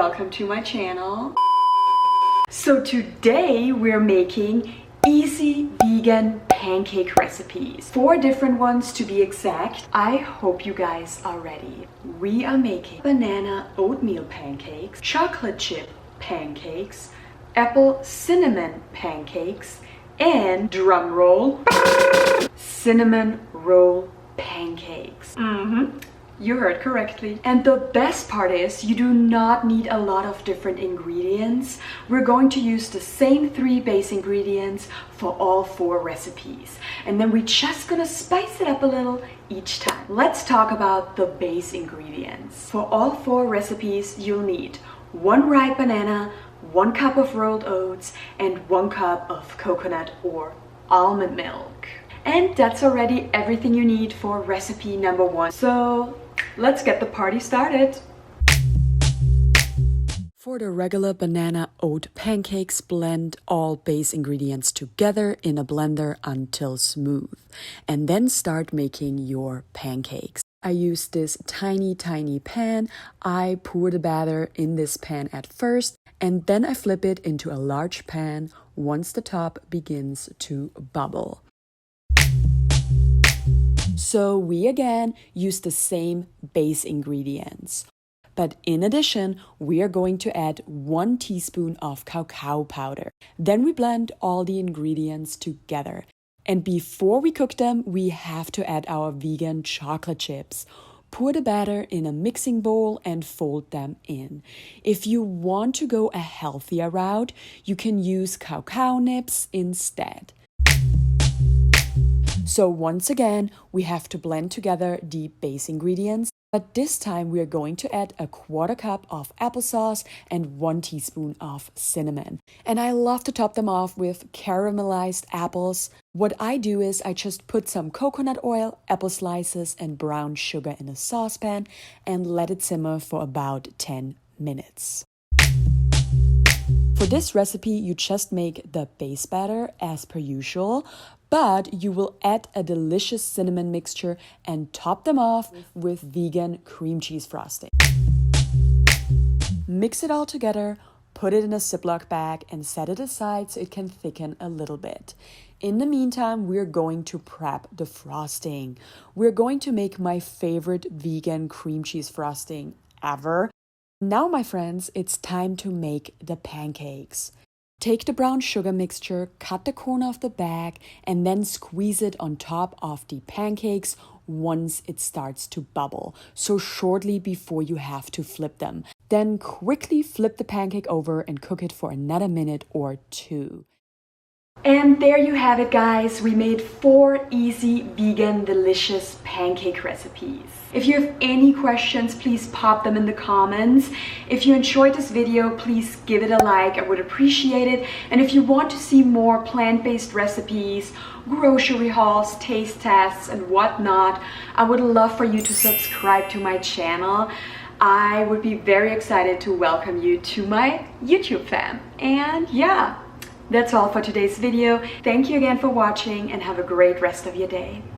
welcome to my channel. So today we're making easy vegan pancake recipes. 4 different ones to be exact. I hope you guys are ready. We are making banana oatmeal pancakes, chocolate chip pancakes, apple cinnamon pancakes, and drum roll, cinnamon roll pancakes. You heard correctly. And the best part is you do not need a lot of different ingredients. We're going to use the same 3 base ingredients for all 4 recipes. And then we're just gonna spice it up a little each time. Let's talk about the base ingredients. For all 4 recipes, you'll need 1 ripe banana, 1 cup of rolled oats, and 1 cup of coconut or almond milk. And that's already everything you need for recipe number 1. So let's get the party started. For the regular banana oat pancakes, blend all base ingredients together in a blender until smooth, and then start making your pancakes. I use this tiny pan. I pour the batter in this pan at first, and then I flip it into a large pan once the top begins to bubble. So we again use the same base ingredients. But in addition, we are going to add 1 teaspoon of cacao powder. Then we blend all the ingredients together. And before we cook them, we have to add our vegan chocolate chips. Pour the batter in a mixing bowl and fold them in. If you want to go a healthier route, you can use cacao nibs instead. So once again, we have to blend together the base ingredients, but this time we are going to add a 1/4 cup of applesauce and 1 teaspoon of cinnamon. And I love to top them off with caramelized apples. What I do is I just put some coconut oil, apple slices, and brown sugar in a saucepan and let it simmer for about 10 minutes. For this recipe, you just make the base batter as per usual, but you will add a delicious cinnamon mixture and top them off with vegan cream cheese frosting. Mix it all together, put it in a Ziploc bag, and set it aside so it can thicken a little bit. In the meantime, we're going to prep the frosting. We're going to make my favorite vegan cream cheese frosting ever. Now, my friends, it's time to make the pancakes. Take the brown sugar mixture, cut the corner of the bag, and then squeeze it on top of the pancakes once it starts to bubble, so shortly before you have to flip them. Then quickly flip the pancake over and cook it for another minute or 2. And there you have it, guys. We made 4 easy, vegan, delicious pancake recipes. If you have any questions, please pop them in the comments. If you enjoyed this video, please give it a like. I would appreciate it. And if you want to see more plant-based recipes, grocery hauls, taste tests, and whatnot, I would love for you to subscribe to my channel. I would be very excited to welcome you to my YouTube fam. And yeah, that's all for today's video. Thank you again for watching and have a great rest of your day.